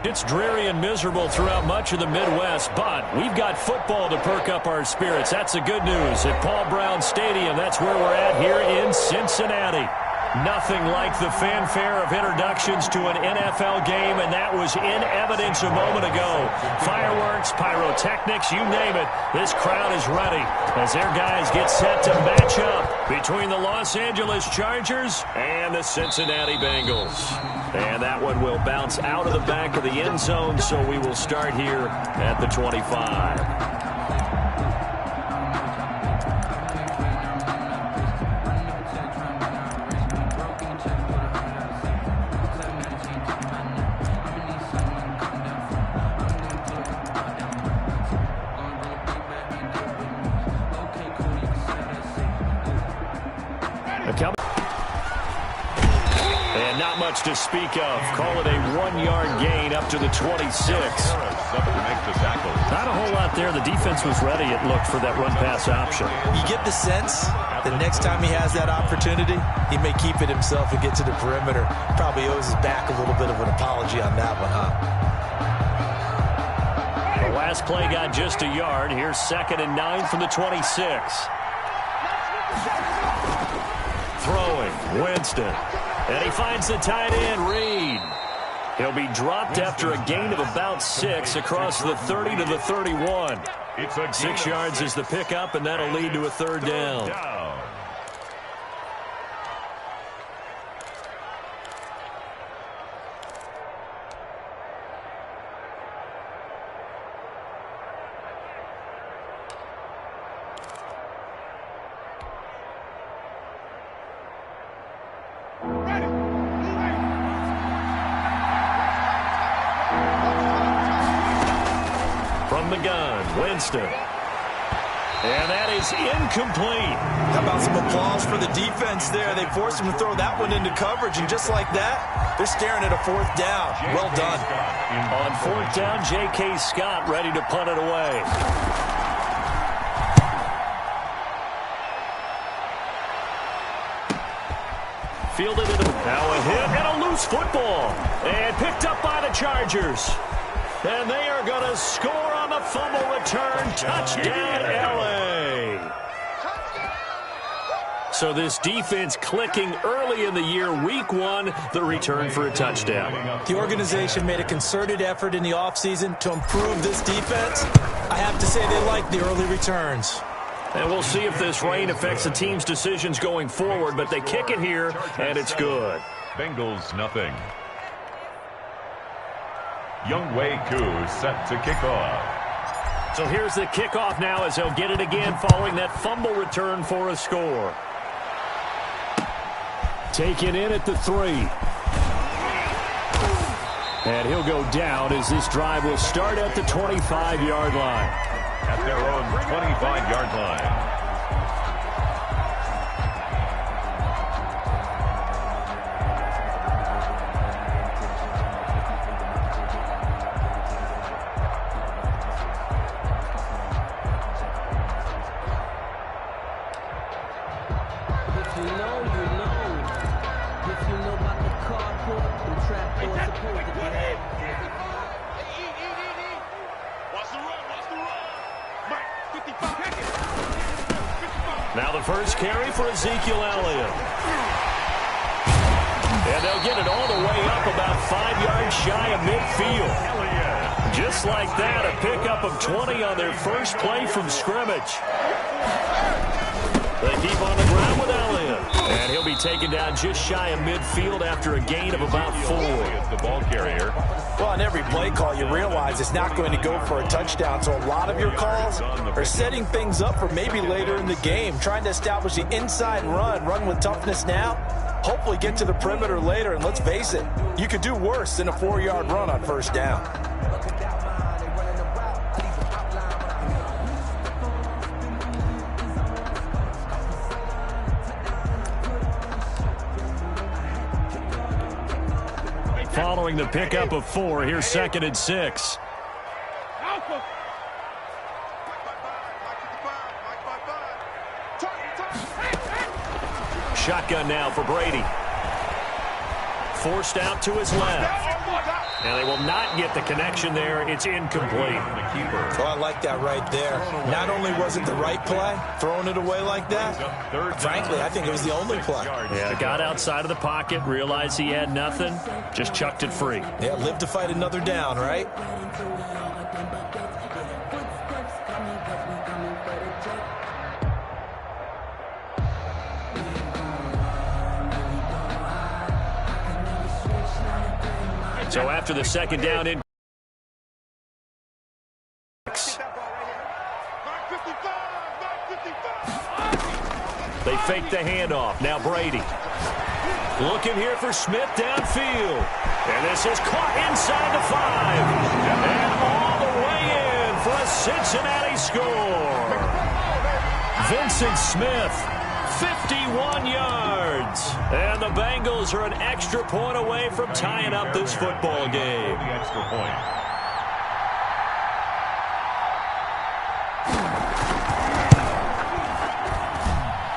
It's dreary and miserable throughout much of the Midwest, but we've got football to perk up our spirits. That's the good news. At Paul Brown Stadium, that's where we're at here in Cincinnati. Nothing like the fanfare of introductions to an NFL game, and that was in evidence a moment ago. Fireworks, pyrotechnics, you name it. This crowd is ready as their guys get set to match up between the Los Angeles Chargers and the Cincinnati Bengals. And that one will bounce out of the back of the end zone, so we will start here at the 25. And not much to speak of. Call it a 1-yard gain up to the 26. Not a whole lot there. The defense was ready, it looked, for that run-pass option. You get the sense that next time he has that opportunity, he may keep it himself and get to the perimeter. Probably owes his back a little bit of an apology on that one, huh? The last play got just a yard. Here's 2nd and 9 from the 26. Throwing, Winston. And he finds the tight end, Reed. He'll be dropped after a gain of about 6 across the 30 to the 31. 6 yards is the pickup, and that'll lead to a 3rd down. The gun, Winston. And that is incomplete. How about some applause for the defense there? They forced him to throw that one into coverage, and just like that, they're staring at a 4th down. Well done. On 4th down, J.K. Scott ready to punt it away. Fielded it. Now a hit and a loose football. And picked up by the Chargers. And they are going to score on the fumble return. Touchdown, L.A. So this defense clicking early in the year. Week 1, the return for a touchdown. The organization made a concerted effort in the offseason to improve this defense. I have to say they like the early returns. And we'll see if this rain affects the team's decisions going forward, but they kick it here, and it's good. Bengals, nothing. Younghoe Koo set to kick off. So here's the kickoff now as they'll get it again following that fumble return for a score. Taken in at the 3. And he'll go down as this drive will start at the 25-yard line. At their own 25-yard line. Now the first carry for Ezekiel Elliott. And they'll get it all the way up about 5 yards shy of midfield. Just like that, a pickup of 20 on their first play from scrimmage. They keep on the ground with Elliott. And he'll be taken down just shy of midfield after a gain of about 4. The ball carrier. Well, on every play call, you realize it's not going to go for a touchdown. So a lot of your calls are setting things up for maybe later in the game, trying to establish the inside run with toughness now, hopefully get to the perimeter later. And let's face it, you could do worse than a 4-yard run on 1st down. Following the pickup of 4, here's 2nd and 6. Shotgun now for Brady. Forced out to his left. And they will not get the connection there. It's incomplete. Oh, I like that right there. Not only was it the right play, throwing it away like that, frankly, I think it was the only play. Yeah, got outside of the pocket, realized he had nothing, just chucked it free. Yeah, live to fight another down, right? So after the second down in, they fake the handoff. Now Brady. Looking here for Smith downfield. And this is caught inside the 5. And all the way in for a Cincinnati score. Vincent Smith, 51 yards. And the Bengals are an extra point away from tying up this football game. The extra point.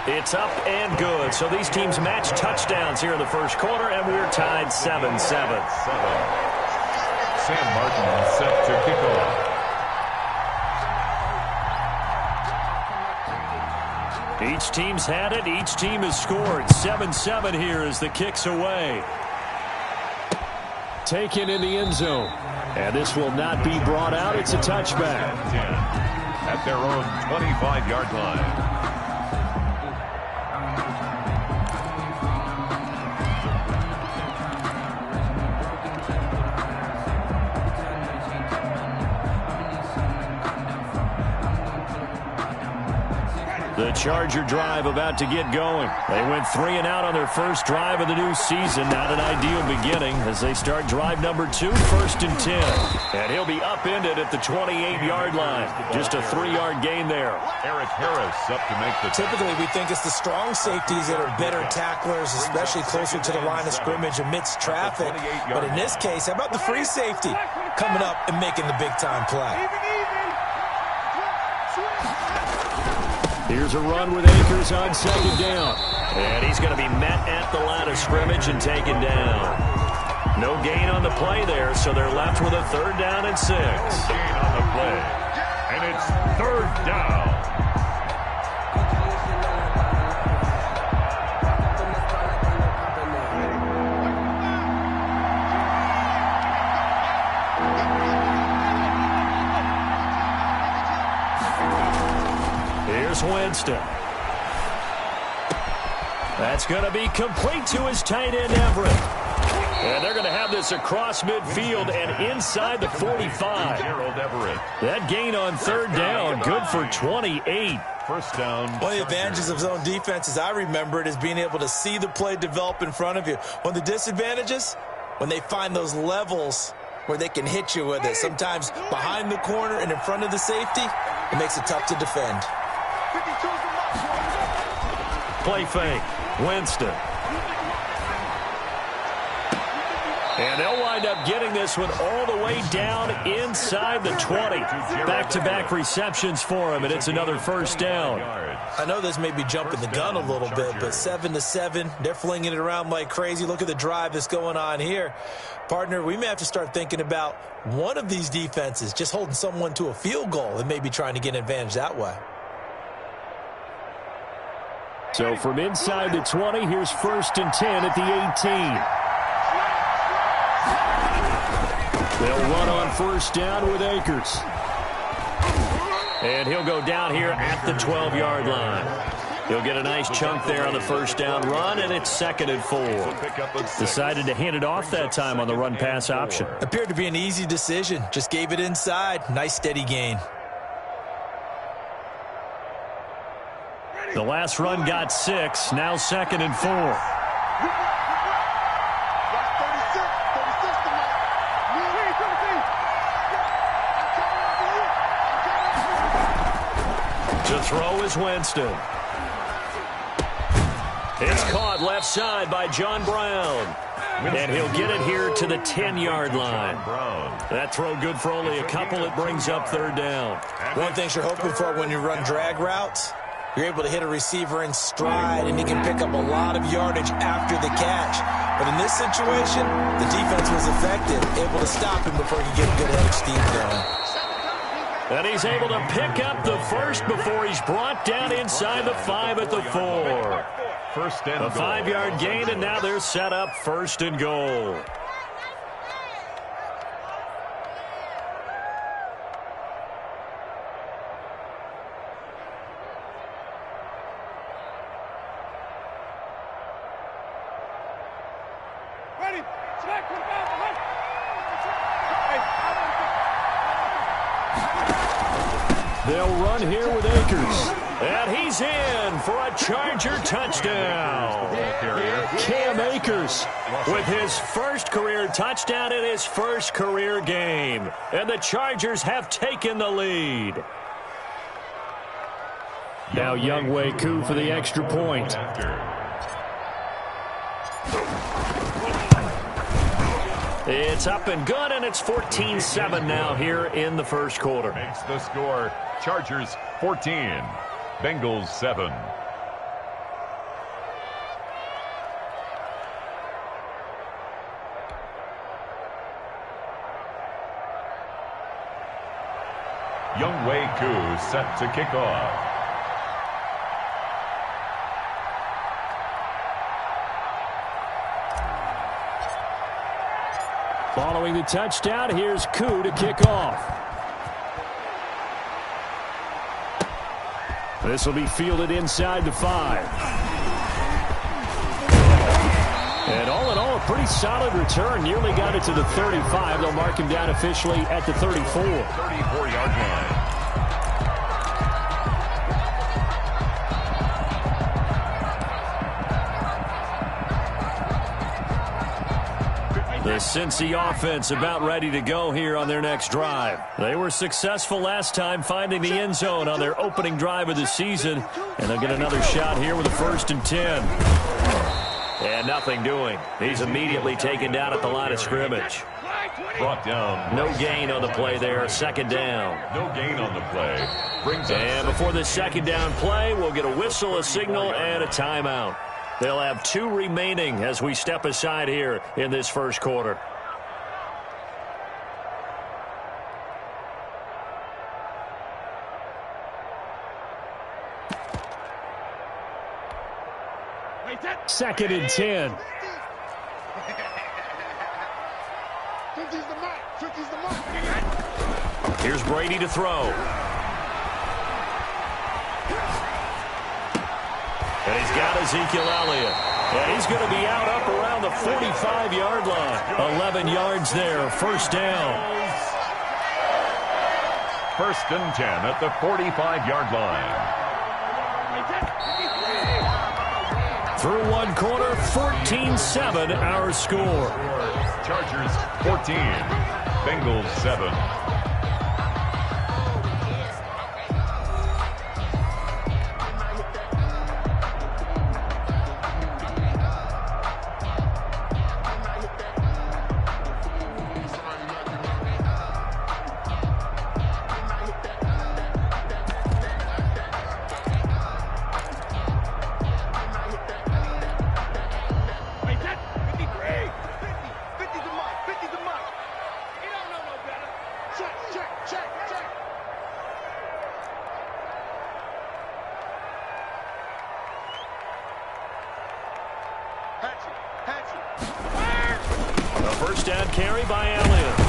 It's up and good. So these teams match touchdowns here in the first quarter, and we're tied 7-7. Sam Martin set to kick off. Each team's had it. Each team has scored. 7-7 here as the kick's away. Taken in the end zone. And this will not be brought out. It's a touchback. At their own 25-yard line. The Charger drive about to get going. They went 3 and out on their first drive of the new season. Not an ideal beginning as they start drive number 2, 1st and 10. And he'll be upended at the 28-yard line. Just a 3-yard gain there. Eric Harris up to make the... Typically, we think it's the strong safeties that are better tacklers, especially closer to the line of scrimmage amidst traffic. But in this case, how about the free safety coming up and making the big-time play? Here's a run with Akers on second down. And he's going to be met at the line of scrimmage and taken down. No gain on the play there, so they're left with a 3rd down and 6. Gain on the play. And it's 3rd down. Winston. That's going to be complete to his tight end, Everett. And they're going to have this across midfield and inside the 45. Gerald Everett. That gain on 3rd down, good for 28. First down. One of the advantages of zone defense, as I remember it, is being able to see the play develop in front of you. One of the disadvantages, when they find those levels where they can hit you with it, sometimes behind the corner and in front of the safety, it makes it tough to defend. Play fake. Winston. And they'll wind up getting this one all the way down inside the 20. Back-to-back receptions for him, and it's another first down. I know this may be jumping the gun a little bit, but 7-7, they're flinging it around like crazy. Look at the drive that's going on here. Partner, we may have to start thinking about one of these defenses just holding someone to a field goal and maybe trying to get an advantage that way. So from inside the 20, here's 1st and 10 at the 18. They'll run on 1st down with Akers. And he'll go down here at the 12-yard line. He'll get a nice chunk there on the 1st down run, and it's 2nd and 4. Decided to hand it off that time on the run-pass option. Appeared to be an easy decision. Just gave it inside. Nice steady gain. The last run got 6, now 2nd and 4. To throw is Winston. It's caught left side by John Brown. And he'll get it here to the 10-yard line. That throw good for only a couple. It brings up 3rd down. One thing you're hoping for when you run drag routes, You're able to hit a receiver in stride, and he can pick up a lot of yardage after the catch. But in this situation, the defense was effective, able to stop him before he could get a good head of steam going. And he's able to pick up the first before he's brought down inside the 5 at the 4. First and a 5-yard gain, and now they're set up first and goal. They'll run here with Akers. And he's in for a Charger touchdown. Cam Akers with his first career touchdown in his first career game. And the Chargers have taken the lead. Now Younghoe Koo for the extra point. It's up and good, and it's 14-7 now here in the first quarter. Makes the score Chargers 14, Bengals 7. Younghoe Koo set to kick off. Following the touchdown, here's Koo to kick off. This will be fielded inside the 5. And all in all, a pretty solid return. Nearly got it to the 35. They'll mark him down officially at the 34. 34-yard line. The Cincy offense about ready to go here on their next drive. They were successful last time finding the end zone on their opening drive of the season, and they'll get another shot here with a 1st and 10. And nothing doing. He's immediately taken down at the line of scrimmage. Brought down. No gain on the play there. 2nd down. No gain on the play. And before the 2nd down play, we'll get a whistle, a signal, and a timeout. They'll have 2 remaining as we step aside here in this first quarter. Second and 10. Here's Brady to throw. And he's got Ezekiel Elliott. And he's going to be out up around the 45-yard line. 11 yards there, 1st down. 1st and 10 at the 45-yard line. Through one quarter, 14-7 our score. Chargers 14, Bengals 7. First down carry by Elliott.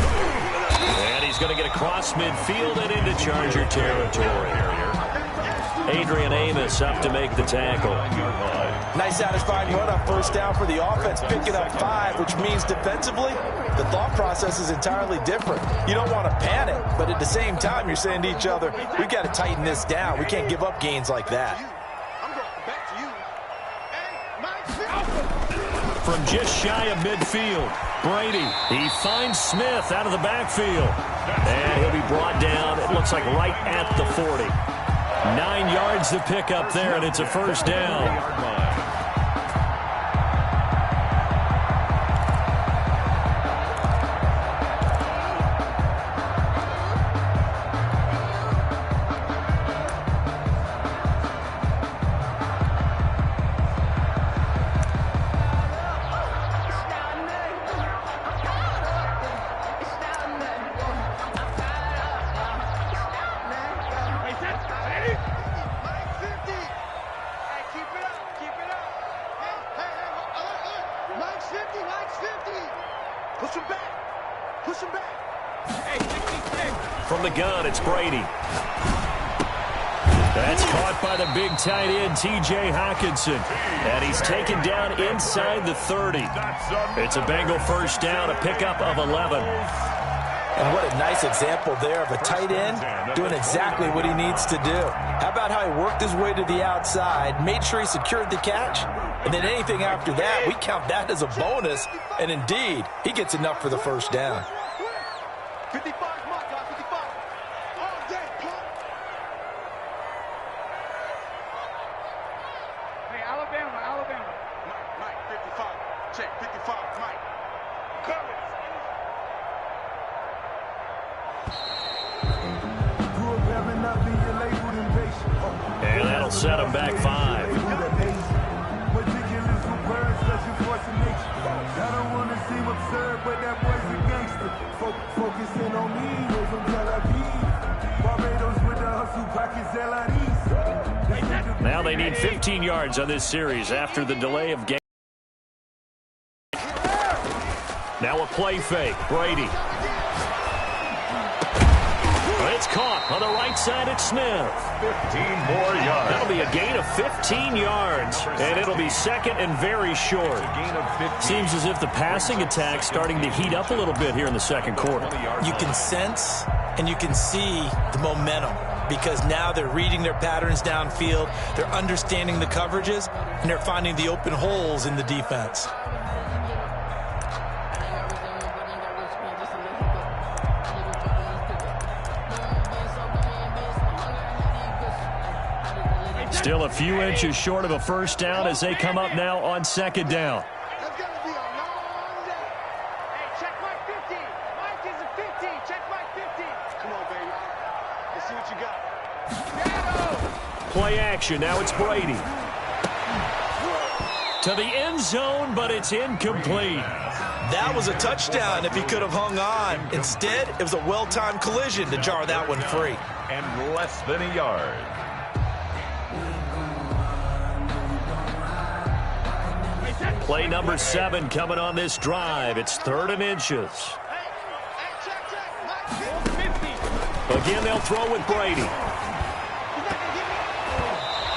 And he's going to get across midfield and into Charger territory. Adrian Amos up to make the tackle. Nice satisfying run on 1st down for the offense, picking up 5, which means defensively, the thought process is entirely different. You don't want to panic, but at the same time, you're saying to each other, we've got to tighten this down. We can't give up gains like that. From just shy of midfield, Brady, he finds Smith out of the backfield. And he'll be brought down, it looks like right at the 40. 9 yards to pick up there, and it's a 1st down. Mike's 50, Mike's 50. Push him back. Push him back. Hey, 66. From the gun, it's Brady. That's caught by the big tight end, T.J. Hockenson. And he's taken down inside the 30. It's a Bengal first down, a pickup of 11. And what a nice example there of a tight end doing exactly what he needs to do. How about how he worked his way to the outside, made sure he secured the catch, and then anything after that, we count that as a bonus. And indeed, he gets enough for the first down. 55, Mike, 55. All day, pump. Hey, Alabama. Mike, 55. Check, 55, Mike. Cover. And that'll set him back 5. Now they need 15 yards on this series after the delay of game. Now a play fake. Brady. It's caught on the right side at Smith. 15 more yards. That'll be a gain of 15 yards, and it'll be second and very short. Seems as if the passing attack's starting to heat up a little bit here in the second quarter. You can sense and you can see the momentum because now they're reading their patterns downfield, they're understanding the coverages, and they're finding the open holes in the defense. Still a few inches short of a first down as they come up now on second down. That's going to be a long day. Hey, check Mike 50. Mike is a 50. Check Mike 50. Come on, baby. Let's see what you got. Play action. Now it's Brady. To the end zone, but it's incomplete. That was a touchdown if he could have hung on. Instead, it was a well-timed collision to jar that one free. And less than a yard. Play number 7 coming on this drive. It's 3rd and inches. Again, they'll throw with Brady.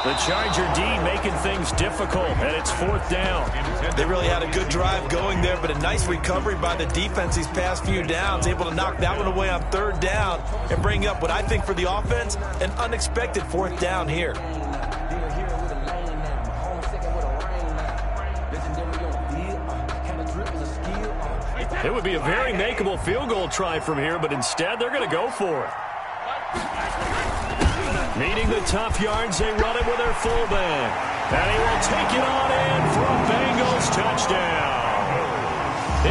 The Charger D making things difficult, and it's 4th down. They really had a good drive going there, but a nice recovery by the defense these past few downs, able to knock that one away on 3rd down and bring up what I think for the offense, an unexpected 4th down here. It would be a very makeable field goal try from here, but instead they're going to go for it. Needing the tough yards, they run it with their fullback. And he will take it on in for a Bengals touchdown.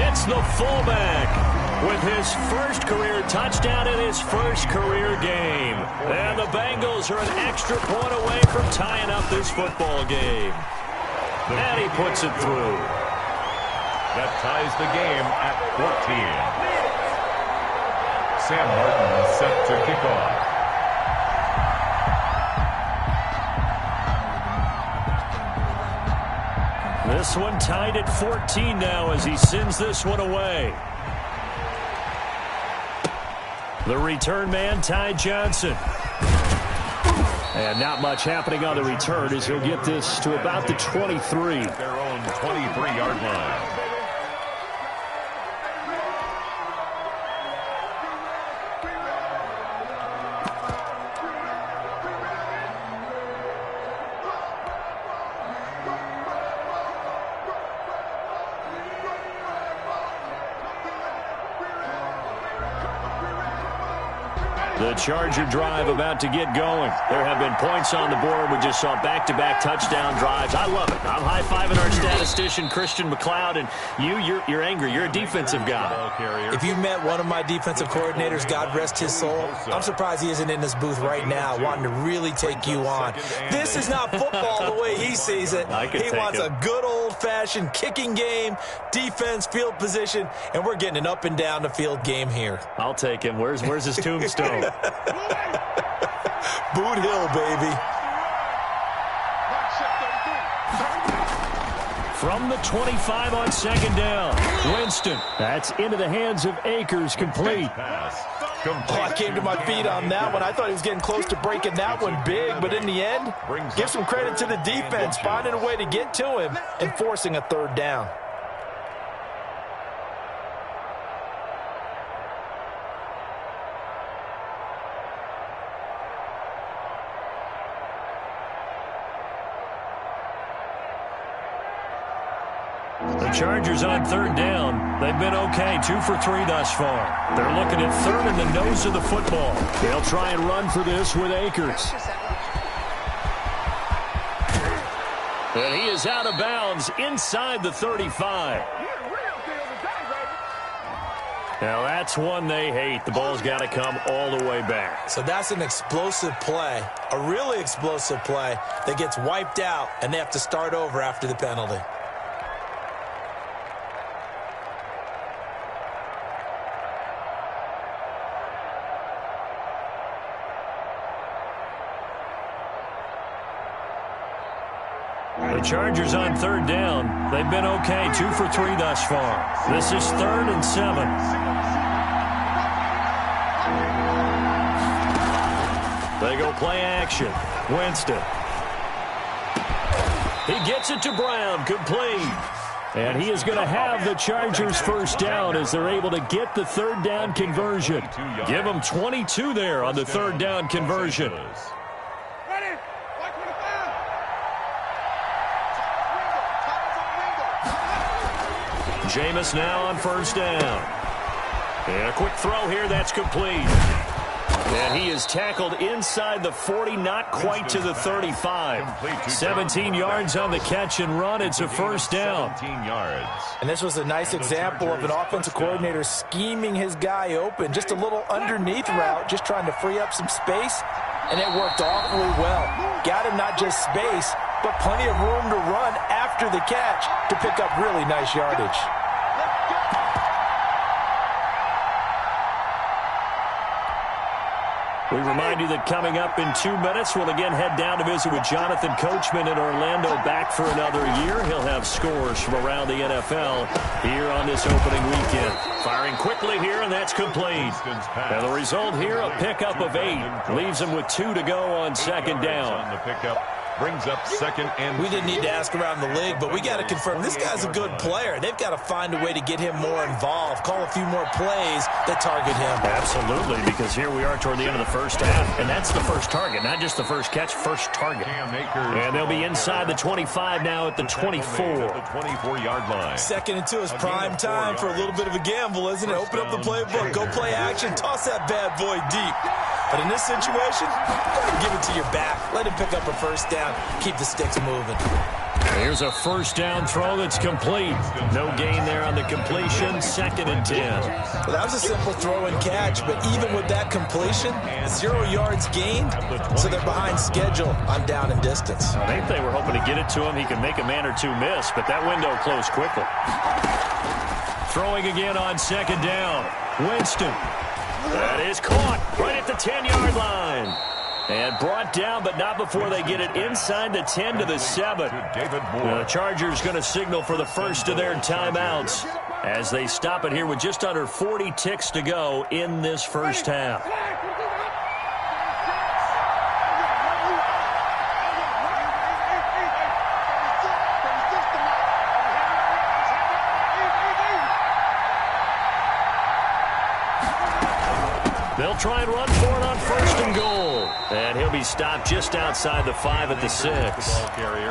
It's the fullback with his first career touchdown in his first career game. And the Bengals are an extra point away from tying up this football game. And he puts it through. That ties the game at 14. Sam Martin set to kick off. This one tied at 14 now as he sends this one away. The return man, Ty Johnson. And not much happening on the return as he'll get this to about the 23. Their own 23-yard line. The Charger drive about to get going. There have been points on the board. We just saw back-to-back touchdown drives. I love it. I'm high-fiving our statistician, Christian McLeod, and you're angry. You're a defensive guy. If you met one of my defensive coordinators, God rest his soul, I'm surprised he isn't in this booth right now wanting to really take you on. This is not football the way he sees it. He wants a good old-fashioned kicking game, defense, field position, and we're getting an up-and-down-the-field game here. I'll take him. Where's his tombstone? Boot Hill, baby. from the 25 on second down. Winston. That's into the hands of Akers, complete. Oh, I came to my feet on that one. I thought he was getting close to breaking that one big, but in the end, give some credit to the defense, finding a way to get to him and forcing a third down. The Chargers on third down. They've been okay, 2 for 3 thus far. They're looking at third in the nose of the football. They'll try and run for this with Akers. And he is out of bounds inside the 35. Now that's one they hate. The ball's got to come all the way back. So that's an explosive play, a really explosive play that gets wiped out, and they have to start over after the penalty. The Chargers on third down. They've been okay, 2 for 3 thus far. This is 3rd and 7. They go play action. Winston. He gets it to Brown, complete. And he is going to have the Chargers first down as they're able to get the third down conversion. Give them 22 there on the third down conversion. Jameis now on first down. And a quick throw here, that's complete. And he is tackled inside the 40, not quite to the 35. 17 yards on the catch and run. It's a first down. 17 yards. And this was a nice example of an offensive coordinator scheming his guy open. Just a little underneath route, just trying to free up some space. And it worked awfully well. Got him not just space, but plenty of room to run after the catch to pick up really nice yardage. We remind you that coming up in 2 minutes, we'll again head down to visit with Jonathan Coachman in Orlando, back for another year. He'll have scores from around the NFL here on this opening weekend. Firing quickly here, and that's complete. And the result here, a pickup of 8. Leaves him with 2 to go on second down. The pickup brings up 2nd and 2. We didn't need to ask around the league, but we got to confirm this guy's a good player. They've got to find a way to get him more involved, call a few more plays that target him. Absolutely, because here we are toward the end of the first half, and that's the first target, not just the first catch, first target. And they'll be inside the 25 now at the 24. The 24-yard line. 2nd and 2 is prime time for a little bit of a gamble, isn't it? Open up the playbook, go play action, toss that bad boy deep. But in this situation, give it to your back. Let him pick up a first down. Keep the sticks moving. Here's a first down throw that's complete. No gain there on the completion. 2nd and 10. Well, that was a simple throw and catch, but even with that completion, 0 yards gained, so they're behind schedule on down and distance. I think they were hoping to get it to him. He could make a man or two miss, but that window closed quickly. Throwing again on second down. Winston. That is caught right at the 10-yard line. And brought down, but not before they get it inside the 10 to the 7. The Chargers going to signal for the first of their timeouts as they stop it here with just under 40 ticks to go in this first half. They'll try and run for it on first and goal. And he'll be stopped just outside the 5 at the 6.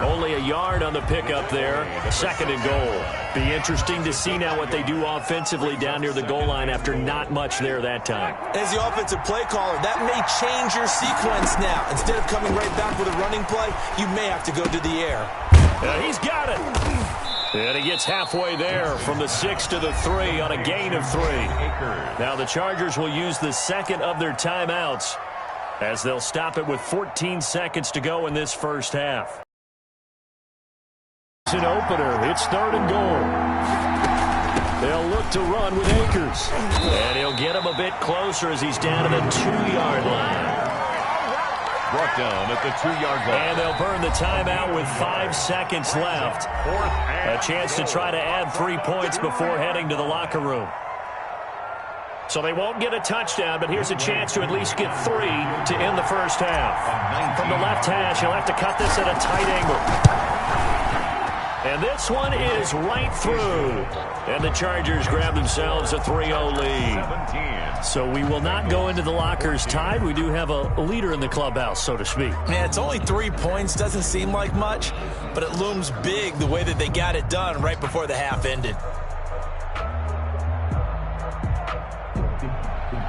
Only a yard on the pickup there. 2nd and goal. Be interesting to see now what they do offensively down near the goal line after not much there that time. As the offensive play caller, that may change your sequence now. Instead of coming right back with a running play, you may have to go to the air. He's got it. And he gets halfway there from the 6 to the 3 on a gain of 3. Now the Chargers will use the second of their timeouts as they'll stop it with 14 seconds to go in this first half. It's an opener. It's 3rd and goal. They'll look to run with Akers. And he'll get him a bit closer as he's down to the 2-yard line. brought down at the 2-yard line. And they'll burn the timeout with 5 seconds left. A chance to try to add 3 points before heading to the locker room. So they won't get a touchdown, but here's a chance to at least get 3 to end the first half. From the left hash, he'll have to cut this at a tight angle. And this one is right through. And the Chargers grab themselves a 3-0 lead. So we will not go into the lockers tied. We do have a leader in the clubhouse, so to speak. Yeah, it's only 3 points. Doesn't seem like much, but it looms big the way that they got it done right before the half ended.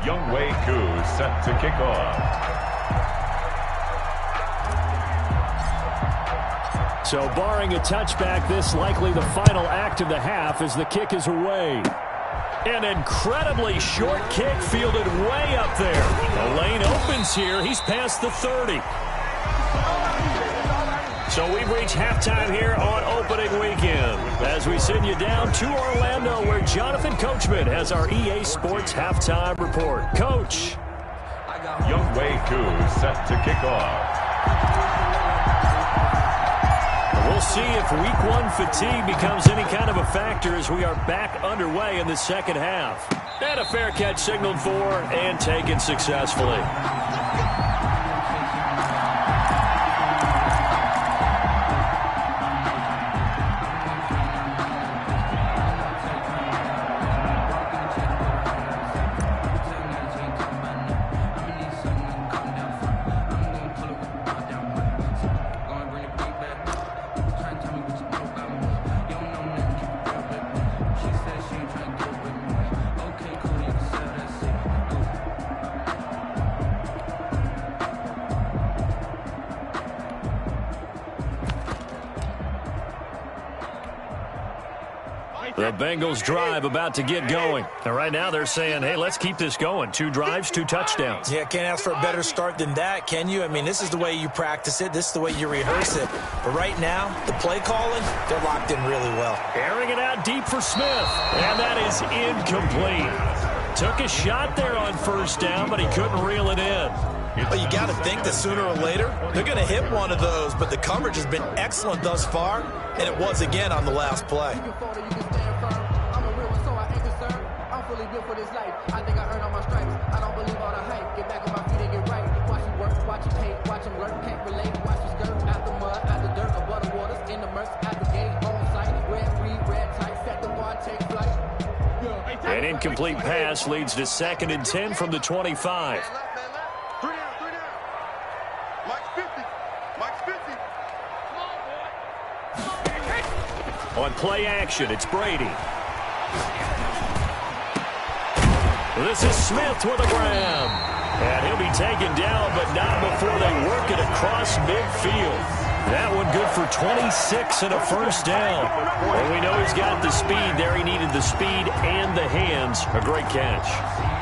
Younghoe Koo set to kick off. So barring a touchback, this likely the final act of the half as the kick is away. An incredibly short kick fielded way up there. The lane opens here. He's past the 30. So we've reached halftime here on opening weekend as we send you down to Orlando where Jonathan Coachman has our EA Sports halftime report. Coach. Younghoe Koo set to kick off. We'll see if week 1 fatigue becomes any kind of a factor as we are back underway in the second half. And a fair catch signaled for and taken successfully. The Bengals drive about to get going. And right now they're saying, hey, let's keep this going. 2 drives, 2 touchdowns. Yeah, can't ask for a better start than that, can you? I mean, this is the way you practice it. This is the way you rehearse it. But right now, the play calling, they're locked in really well. Airing it out deep for Smith. And that is incomplete. Took a shot there on first down, but he couldn't reel it in. But you got to think that sooner or later, they're going to hit one of those. But the coverage has been excellent thus far, and it was again on the last play. For this life, I think I earned all my stripes. I don't believe all the hype. Get back on my feet and get right. Watch him work, watch him hate, watch him lurk, can't relate. Watch him skirt out the mud, out the dirt, above the waters, in the murks, at the gate, on site. Red, free, red, tight, set the bar, take flight. An incomplete pass leads to 2nd and 10 from the 25. Three down. Mike's 50. Mike's 50. Come on, boy. On play action, it's Brady. This is Smith with a grab. And he'll be taken down, but not before they work it across midfield. That one good for 26 and a first down. Well, we know he's got the speed there. He needed the speed and the hands. A great catch.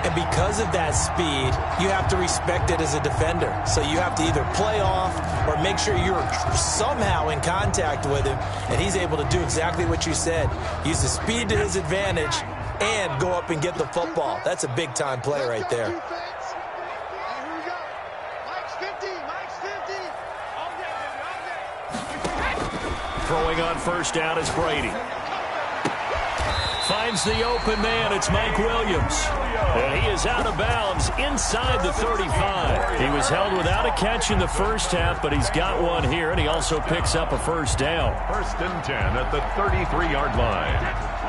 And because of that speed, you have to respect it as a defender. So you have to either play off or make sure you're somehow in contact with him. And he's able to do exactly what you said. Use the speed to his advantage and go up and get the football. That's a big-time play right there. Throwing on first down is Brady. Finds the open man. It's Mike Williams. And he is out of bounds inside the 35. He was held without a catch in the first half, but he's got one here, and he also picks up a first down. 1st and 10 at the 33-yard line.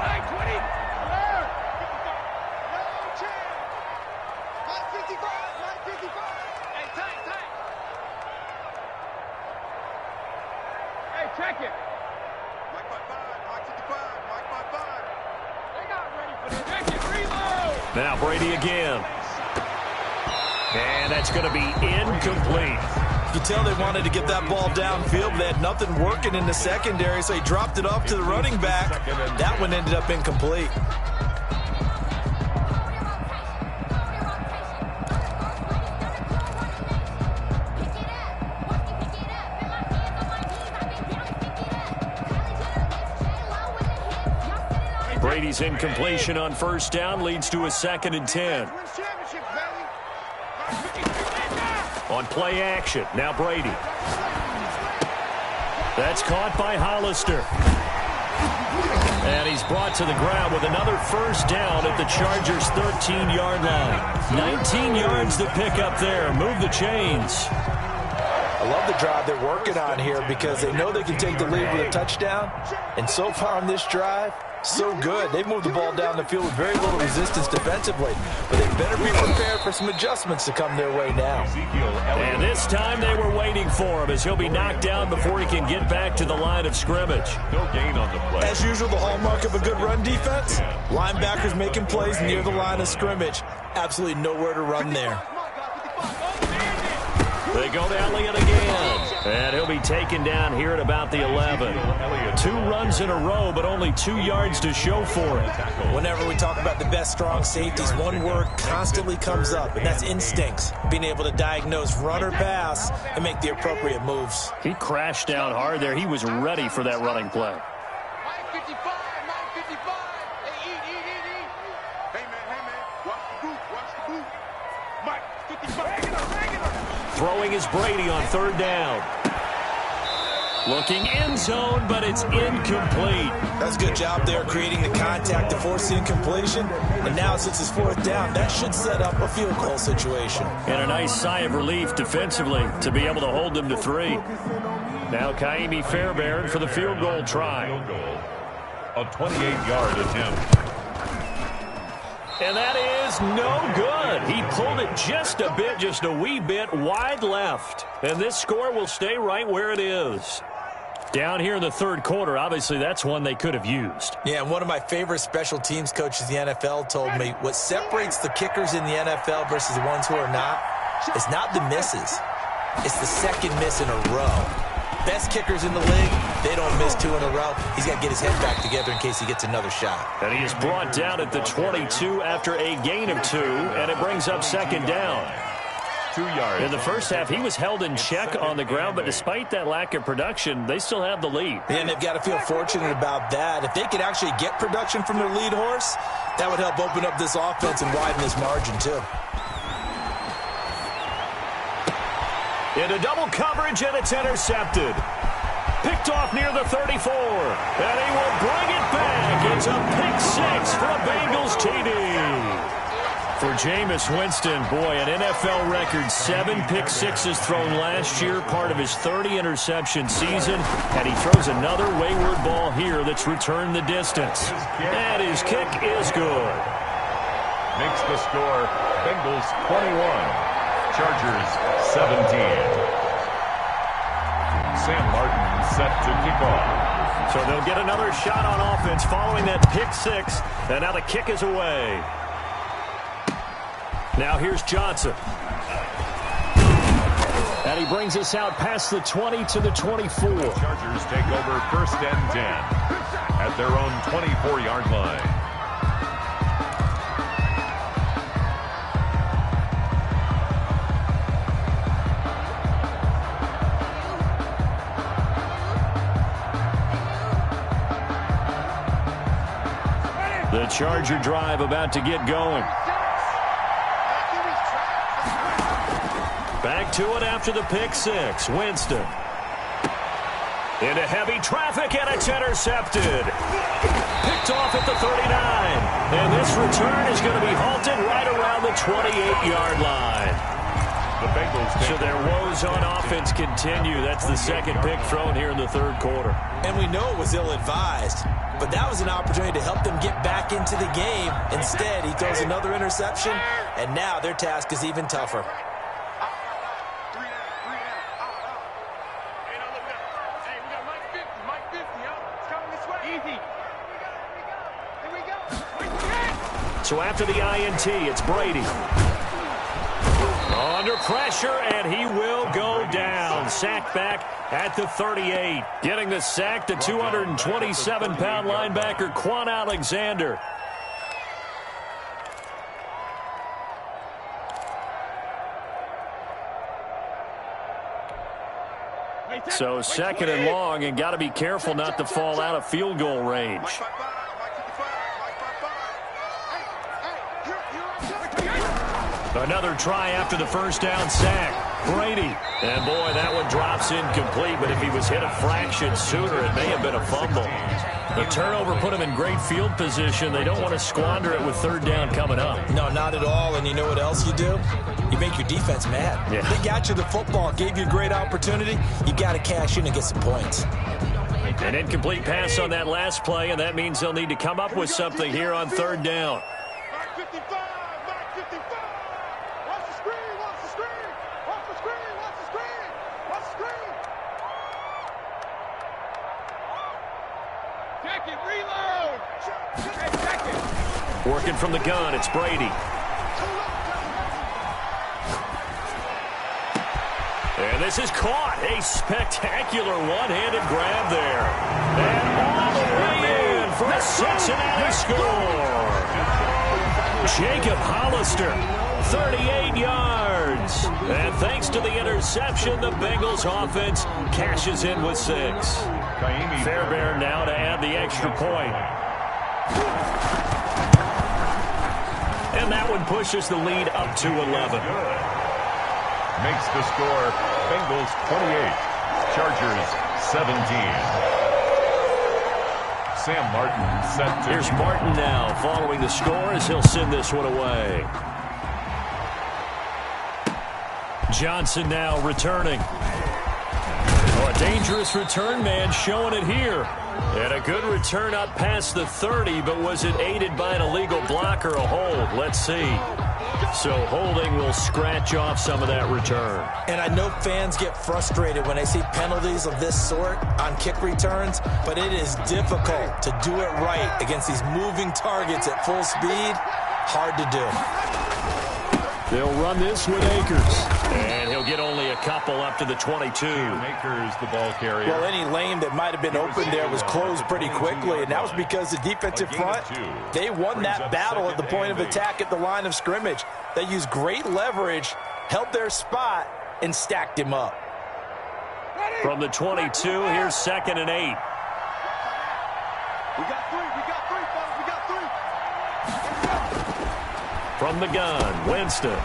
Check it. Mike by 5. Mike 55. Mike by 5. They're not ready for this. Check it. Reload. Now Brady again. And that's going to be incomplete. You tell they wanted to get that ball downfield, but they had nothing working in the secondary, so he dropped it off to the running back. That one ended up incomplete. Brady's incompletion on first down leads to a 2nd and 10. On play action, now Brady. That's caught by Hollister. And he's brought to the ground with another first down at the Chargers' 13-yard line. 19 yards to pick up there. Move the chains. I love the drive they're working on here because they know they can take the lead with a touchdown. And so far on this drive, so good. They've moved the ball down the field with very little resistance defensively. But they better be prepared for some adjustments to come their way now. And this time they were waiting for him as he'll be knocked down before he can get back to the line of scrimmage. No gain on the play. As usual, the hallmark of a good run defense, linebackers making plays near the line of scrimmage. Absolutely nowhere to run there. They go to Elliott again. And he'll be taken down here at about the 11. 2 runs in a row, but only 2 yards to show for it. Whenever we talk about the best strong safeties, one word constantly comes up, and that's instincts. Being able to diagnose run or pass and make the appropriate moves. He crashed down hard there. He was ready for that running play. Mike 55, Mike 55. Hey, eat. Hey, man, watch the boot. Mike 55. Throwing is Brady on 3rd down. Looking end zone, but it's incomplete. That's a good job there creating the contact to force the incompletion. And now since it's 4th down, that should set up a field goal situation. And a nice sigh of relief defensively to be able to hold them to 3. Now Kaimi Fairbairn for the field goal try. A 28-yard attempt. And that is no good. He pulled it just a wee bit wide left. And this score will stay right where it is. Down here in the 3rd quarter, obviously that's one they could have used. Yeah, and one of my favorite special teams coaches in the NFL told me what separates the kickers in the NFL versus the ones who are not is not the misses. It's the second miss in a row. Best kickers in the league, they don't miss 2 in a row. He's got to get his head back together in case he gets another shot. And he is brought down at the 22 after a gain of 2, and it brings up 2nd down. 2 yards. In the first half, he was held in check on the ground, but despite that lack of production, they still have the lead. And they've got to feel fortunate about that. If they could actually get production from their lead horse, that would help open up this offense and widen this margin too. Into double coverage, and it's intercepted. Picked off near the 34, and he will bring it back. It's a pick 6 for a Bengals TD. For Jameis Winston, boy, an NFL record 7 pick sixes thrown last year, part of his 30-interception season, and he throws another wayward ball here that's returned the distance. And his kick is good. Makes the score Bengals 21. Chargers 17. Sam Martin set to kick off. So they'll get another shot on offense following that pick 6, and now the kick is away. Now here's Johnson. And he brings us out past the 20 to the 24. Chargers take over 1st and 10 at their own 24-yard line. The Charger drive about to get going. Back to it after the pick 6. Winston. Into heavy traffic, and it's intercepted. Picked off at the 39. And this return is going to be halted right around the 28-yard line. The Bengals. So their woes on offense continue. That's the 2nd pick thrown here in the 3rd quarter. And we know it was ill-advised, but that was an opportunity to help them get back into the game. Instead, he throws another interception, and now their task is even tougher. So after the INT, it's Brady. Under pressure, and he will go down. Sacked back at the 38. Getting the sack to 227-pound linebacker Quan Alexander. So 2nd and long, and got to be careful not to fall out of field goal range. Another try after the 1st down sack. Brady. And, boy, that one drops incomplete, but if he was hit a fraction sooner, it may have been a fumble. The turnover put him in great field position. They don't want to squander it with third down coming up. No, not at all. And you know what else you do? You make your defense mad. Yeah. They got you the football, gave you a great opportunity. You got to cash in and get some points. An incomplete pass on that last play, and that means they'll need to come up with something here on third down. 55, 55. Watch the screen, watch the screen. Watch the screen, watch the screen. Watch the screen. Check it, reload. Check it. Working from the gun, it's Brady. And this is caught. A spectacular one-handed grab there. And all the way in for a Cincinnati score. Jacob Hollister, 38 yards. And thanks to the interception, the Bengals offense cashes in with 6. Fairbairn now to add the extra point. And that one pushes the lead up to 11. Makes the score Bengals 28, Chargers 17. Sam Martin set to... Here's Martin now following the score as he'll send this one away. Johnson now returning. Oh, a dangerous return man showing it here. And a good return up past the 30, but was it aided by an illegal block or a hold? Let's see. So holding will scratch off some of that return. And I know fans get frustrated when they see penalties of this sort on kick returns, but it is difficult to do it right against these moving targets at full speed. Hard to do. They'll run this with Akers. And he'll get only a couple up to the 22. Akers, the ball carrier. Well, any lane that might have been open there was closed pretty quickly, and that was because the defensive front, they won that battle at the point of attack at the line of scrimmage. They used great leverage, held their spot, and stacked him up. From the 22, here's 2nd and 8. We got three, fellas, we got three. From the gun, Winston.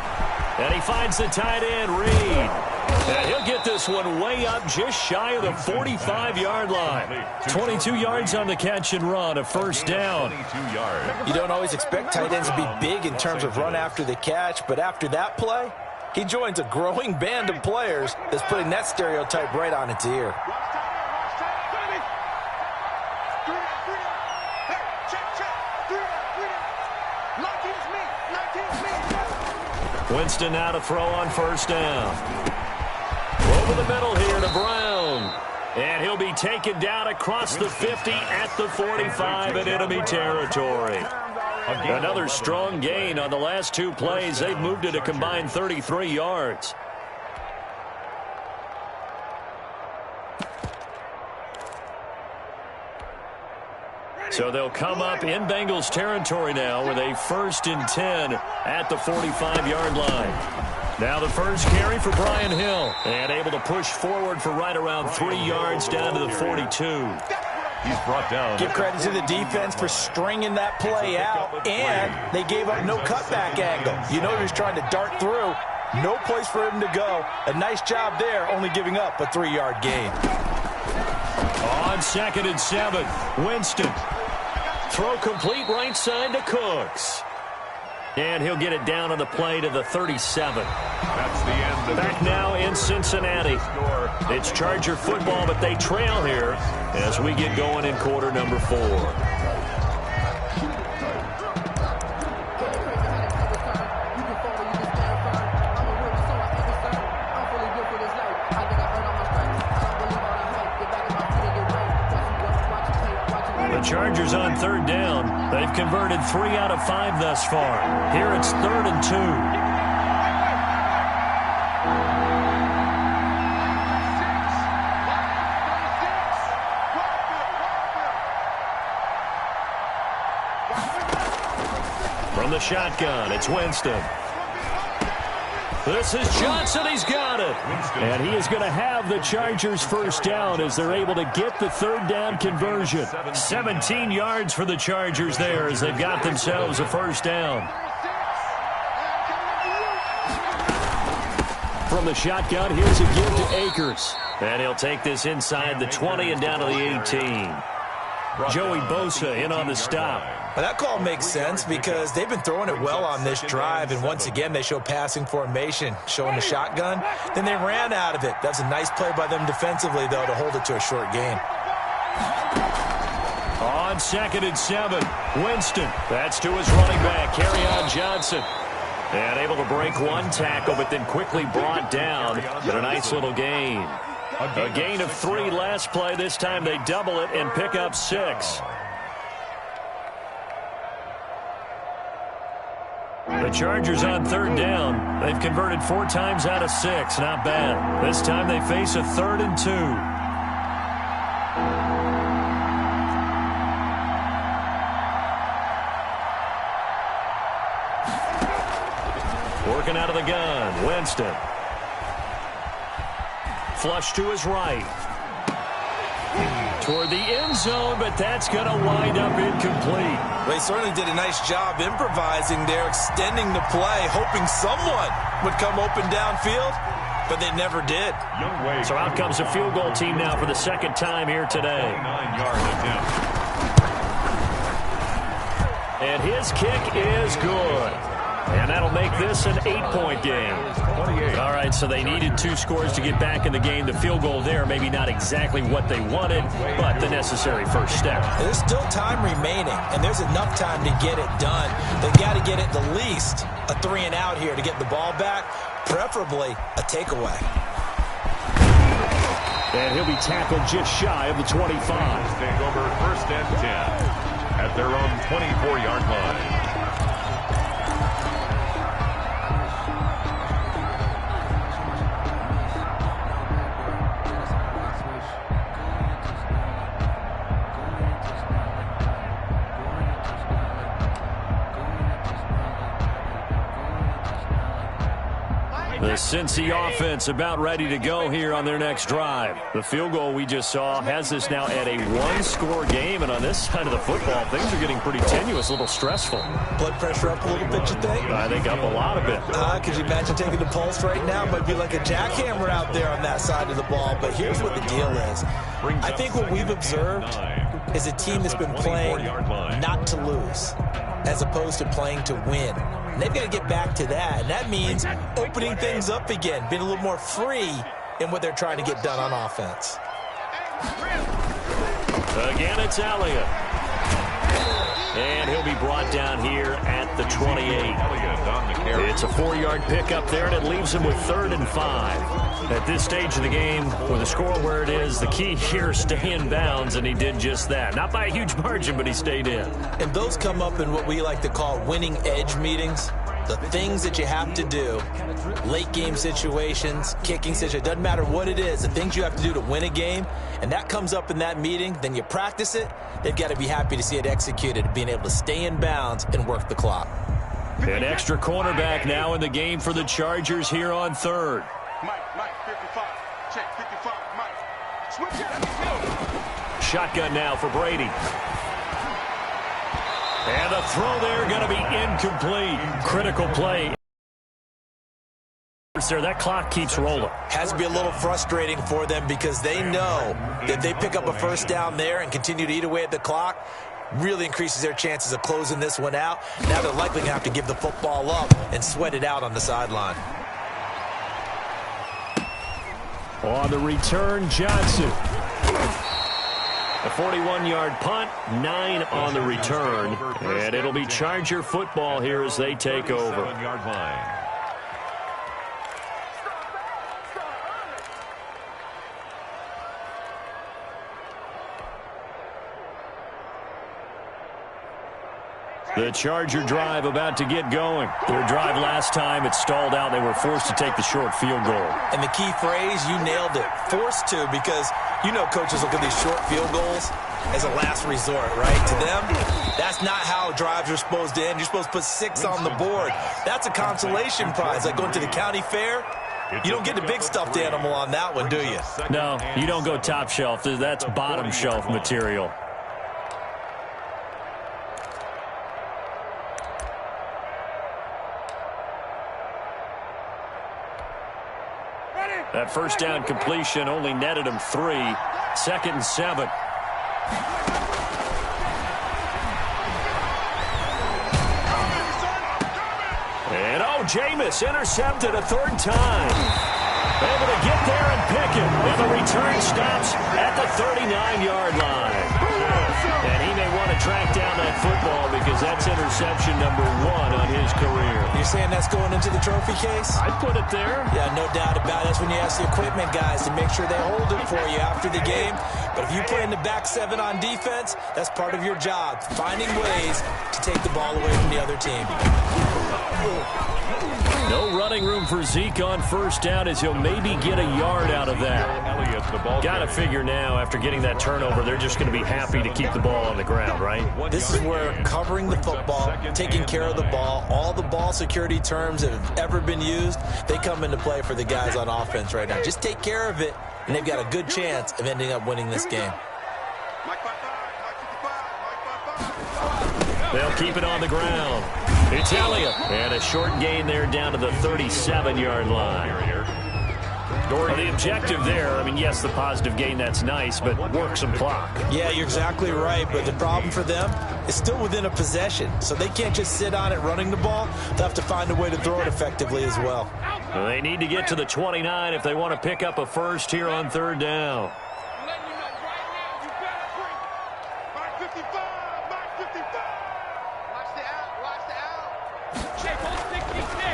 And he finds the tight end, Reed. And he'll get this one way up just shy of the 45-yard line. 22 yards on the catch and run, a first down. You don't always expect tight ends to be big in terms of run after the catch, but after that play, he joins a growing band of players that's putting that stereotype right on its ear. Winston now to throw on first down. Over the middle here to Brown. And he'll be taken down across the 50 at the 45 in enemy territory. Another strong gain on the last 2 plays. They've moved it a combined 33 yards. So they'll come up in Bengals territory now with a 1st and 10 at the 45-yard line. Now the first carry for Brian Hill. And able to push forward for right around 3 yards down to the 42. He's brought down. Give credit to the defense for stringing that play out, and they gave up no cutback angle. You know he was trying to dart through. No place for him to go. A nice job there, only giving up a 3-yard gain. On 2nd and 7, Winston. Throw complete right side to Cooks. And he'll get it down on the play to the 37. That's the end of Back now in Cincinnati. It's Charger football, but they trail here as we get going in quarter number 4. Chargers on third down. They've converted 3 out of 5 thus far. Here it's 3rd and 2. From the shotgun, it's Winston. This is Johnson. He's got it. And he is going to have the Chargers first down as they're able to get the 3rd down conversion. 17 yards for the Chargers there as they've got themselves a first down. From the shotgun, here's a give to Akers. And he'll take this inside the 20 and down to the 18. Joey Bosa in on the stop. Well, that call makes sense because they've been throwing it well on this drive, and once again they show passing formation, showing the shotgun. Then they ran out of it. That's a nice play by them defensively, though, to hold it to a short gain. On 2nd and 7, Winston. That's to his running back, Kerryon Johnson. And able to break one tackle, but then quickly brought down. But a nice little gain. A gain of 3 last play. This time they double it and pick up 6. The Chargers on 3rd down. They've converted 4 times out of 6. Not bad. This time they face a 3rd and 2. Working out of the gun, Winston. Flush to his right. Toward the end zone, but that's going to wind up incomplete. Well, he certainly did a nice job improvising there, extending the play, hoping someone would come open downfield, but they never did. So out comes a field goal team now for the 2nd time here today. 9-yard attempt. And his kick is good. And that'll make this an 8-point game. 28. All right, so they needed 2 scores to get back in the game. The field goal there, maybe not exactly what they wanted, but the necessary first step. There's still time remaining, and there's enough time to get it done. They've got to get at the least a 3 and out here to get the ball back, preferably a takeaway. And he'll be tackled just shy of the 25. Take over 1st and 10 at their own 24-yard line. The Cincy offense about ready to go here on their next drive. The field goal we just saw has us now at a 1-score game, and on this side of the football, things are getting pretty tenuous, a little stressful. Blood pressure up a little bit, you think? I think up a lot of it. Could you imagine taking the pulse right now? Might be like a jackhammer out there on that side of the ball, but here's what the deal is. I think what we've observed is a team that's been playing not to lose as opposed to playing to win. And they've got to get back to that, and that means opening things up again, being a little more free in what they're trying to get done on offense. Again, it's Elliott. And he'll be brought down here at the 28. It's a 4-yard pickup there, and it leaves him with 3rd and 5. At this stage of the game, with the score where it is, the key here, stay in bounds, and he did just that. Not by a huge margin, but he stayed in. And those come up in what we like to call winning edge meetings. The things that you have to do, late game situations, kicking situations, doesn't matter what it is, the things you have to do to win a game, and that comes up in that meeting, then you practice it, they've got to be happy to see it executed, being able to stay in bounds and work the clock. An extra cornerback now in the game for the Chargers here on 3rd. Mike, 55. Check, 55, Mike. Switch it. Shotgun now for Brady. And the throw there going to be incomplete. Critical play. There, that clock keeps rolling. Has to be a little frustrating for them because they know that they pick up a 1st down there and continue to eat away at the clock, really increases their chances of closing this one out. Now they're likely going to have to give the football up and sweat it out on the sideline. On the return, Johnson. A 41-yard punt, 9 on the return. And it'll be Charger football here as they take over. 7-yard line. The Charger drive about to get going. Their drive last time, it stalled out. They were forced to take the short field goal. And the key phrase, you nailed it, forced to, because you know coaches look at these short field goals as a last resort, right? To them, that's not how drives are supposed to end. You're supposed to put 6 on the board. That's a consolation prize, like going to the county fair. You don't get the big stuffed animal on that one, do you? No, you don't go top shelf. That's bottom shelf material. That first down completion only netted him 3. 2nd and 7. And Jameis intercepted a 3rd time. Able to get there and pick it. And the return stops at the 39-yard line. And he may want to track down that football because that's interception number 1 on his career. You're saying that's going into the trophy case? I'd put it there. Yeah, no doubt about it. That's when you ask the equipment guys to make sure they hold it for you after the game. But if you play in the back 7 on defense, that's part of your job, finding ways to take the ball away from the other team. No running room for Zeke on 1st down as he'll maybe get a yard out of that. Got to figure now, after getting that turnover, they're just going to be happy to keep the ball on the ground, right? This is where covering the football, taking care of the ball, all the ball security terms that have ever been used, they come into play for the guys on offense right now. Just take care of it, and they've got a good chance of ending up winning this game. They'll keep it on the ground. It's Elliott. And a short gain there down to the 37-yard line. Well, the objective there, I mean, yes, the positive gain, that's nice, but work some clock. Yeah, you're exactly right, but the problem for them is still within a possession, so they can't just sit on it running the ball. They'll have to find a way to throw it effectively as well. Well, they need to get to the 29 if they want to pick up a first here on 3rd down.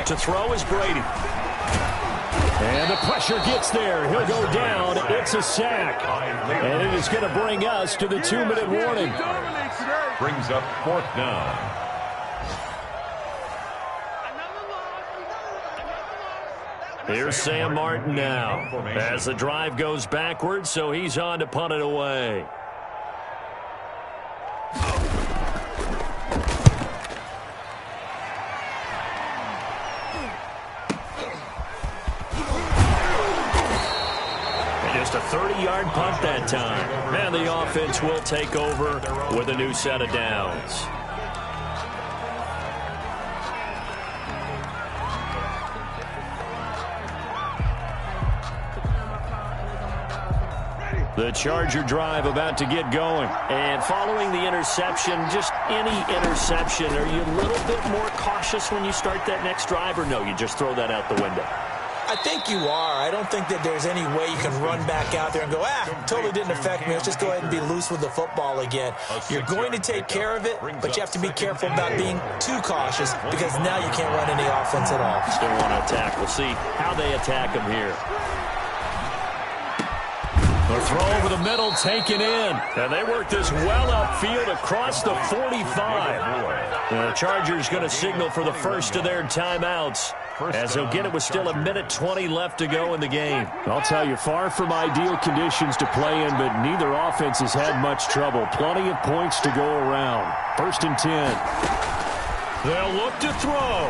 To throw is Brady. And the pressure gets there. He'll go down. It's a sack. And it is going to bring us to the 2-minute warning. Brings up 4th down. Here's Sam Martin now. As the drive goes backwards, so he's on to punt it away. Just a 30-yard punt that time. And the offense will take over with a new set of downs. The Charger drive about to get going. And following the interception, just any interception, are you a little bit more cautious when you start that next drive, or no, you just throw that out the window? I think you are. I don't think that there's any way you can run back out there and go, totally didn't affect me. Let's just go ahead and be loose with the football again. You're going to take care of it, but you have to be careful about being too cautious because now you can't run any offense at all. Still want to attack. We'll see how they attack them here. The throw over the middle, taken in. And they work this well upfield across the 45. The Chargers going to signal for the first of their timeouts, as they'll get it with still 1:20 left to go in the game. I'll tell you, far from ideal conditions to play in, but neither offense has had much trouble. Plenty of points to go around. 1st and 10. They'll look to throw.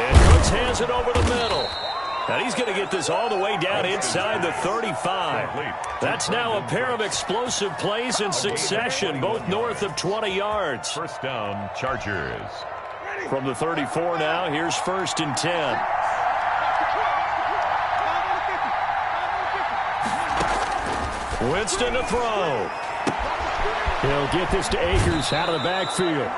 And Cooks hands it over the middle. And he's going to get this all the way down inside the 35. That's now a pair of explosive plays in succession, both north of 20 yards. 1st down, Chargers. From the 34 now, here's 1st and 10. Winston to throw. He'll get this to Akers out of the backfield.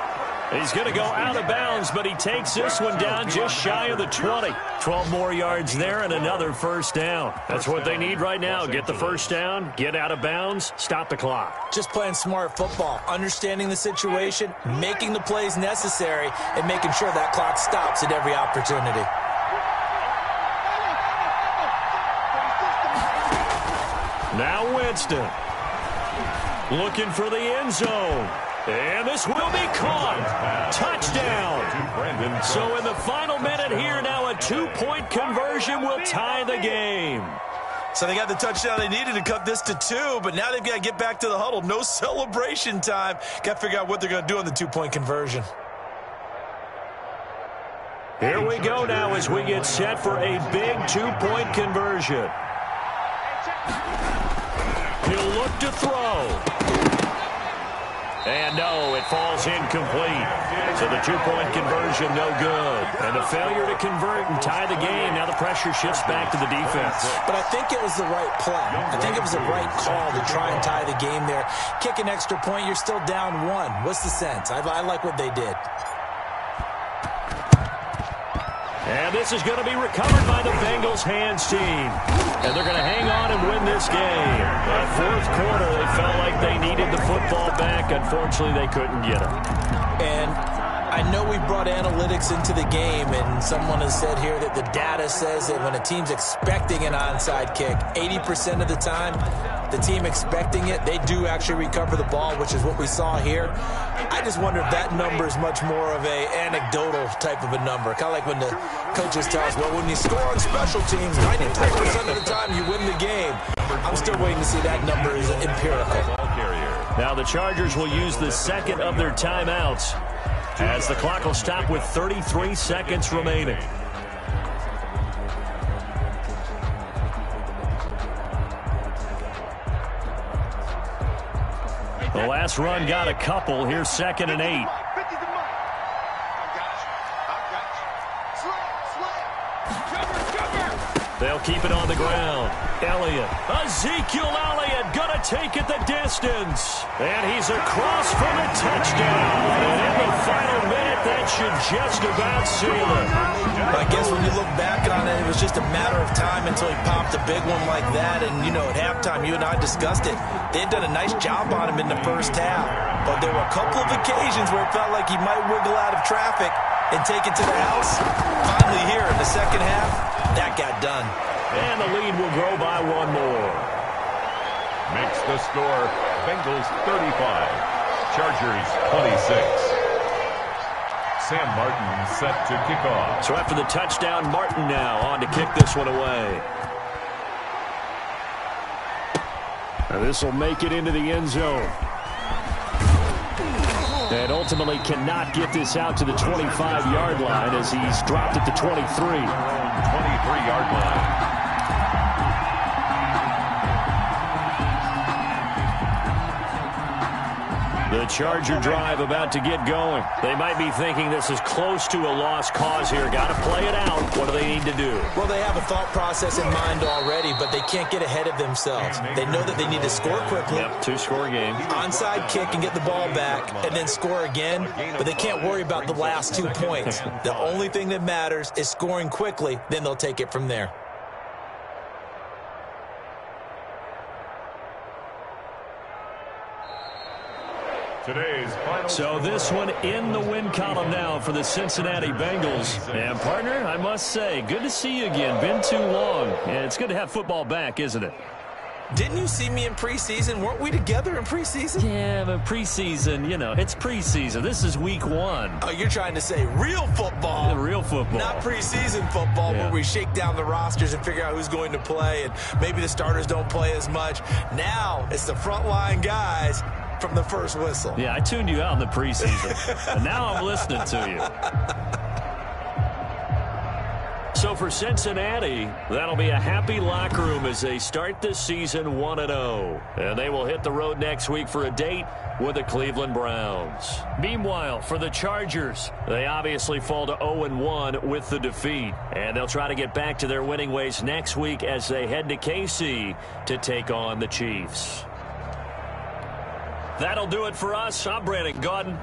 He's going to go out of bounds, but he takes this one down just shy of the 20. 12 more yards there and another 1st down. That's what they need right now. Get the 1st down, get out of bounds, stop the clock. Just playing smart football, understanding the situation, making the plays necessary, and making sure that clock stops at every opportunity. Now Winston. Looking for the end zone. And this will be caught. Touchdown. So in the final minute here, now a 2-point conversion will tie the game. So they got the touchdown they needed to cut this to 2, but now they've got to get back to the huddle. No celebration time. Got to figure out what they're going to do on the 2-point conversion. Here we go now as we get set for a big 2-point conversion. He'll look to throw. And no, it falls incomplete. So the two-point conversion, no good. And the failure to convert and tie the game. Now the pressure shifts back to the defense. But I think it was the right play. I think it was the right call to try and tie the game there. Kick an extra point, you're still down one. What's the sense? I like what they did. And this is going to be recovered by the Bengals hands team. And they're going to hang on and win this game. That fourth quarter, they felt like they needed the football back. Unfortunately, they couldn't get it. And I know we brought analytics into the game, and someone has said here that the data says that when a team's expecting an onside kick, 80% of the time, the team expecting it, they do actually recover the ball, which is what we saw here. I just wonder if that number is much more of a anecdotal type of a number. Kind of like when the coaches tell us, well, when you score on special teams, 93% of the time you win the game. I'm still waiting to see that number is empirical. Now the Chargers will use the second of their timeouts as the clock will stop with 33 seconds remaining. The last run got a couple. Here's 2nd and 8. They'll keep it on the ground. Elliott. Ezekiel Elliott gonna take it the distance. And he's across for the touchdown. And in the final minute, that should just about seal it. I guess when you look back on it, it was just a matter of time until he popped a big one like that. And, you know, at halftime, you and I discussed it. They had done a nice job on him in the first half. But there were a couple of occasions where it felt like he might wiggle out of traffic and take it to the house. Finally here in the second half, that got done. And the lead will grow by one more. Makes the score Bengals 35, Chargers 26. Sam Martin set to kick off. So after the touchdown, Martin now on to kick this one away. And this will make it into the end zone. And ultimately cannot get this out to the 25-yard line as he's dropped at the 23. 23-yard line. The Charger drive about to get going. They might be thinking this is close to a lost cause here. Got to play it out. What do they need to do? Well, they have a thought process in mind already, but they can't get ahead of themselves. They know that they need to score quickly. Yep, two-score game. Onside kick and get the ball back and then score again, but they can't worry about the last 2 points. The only thing that matters is scoring quickly, then they'll take it from there. So this one in the win column now for the Cincinnati Bengals. And, partner, I must say, good to see you again. Been too long. And it's good to have football back, isn't it? Didn't you see me in preseason? Weren't we together in preseason? Yeah, but preseason, you know, it's preseason. This is week 1. Oh, you're trying to say real football. Real football. Not preseason football where we shake down the rosters and figure out who's going to play, and maybe the starters don't play as much. Now it's the frontline guys from the first whistle. Yeah, I tuned you out in the preseason. And now I'm listening to you. So for Cincinnati, that'll be a happy locker room as they start this season 1-0. And they will hit the road next week for a date with the Cleveland Browns. Meanwhile, for the Chargers, they obviously fall to 0-1 with the defeat. And they'll try to get back to their winning ways next week as they head to KC to take on the Chiefs. That'll do it for us. I'm Brandon Gaudin.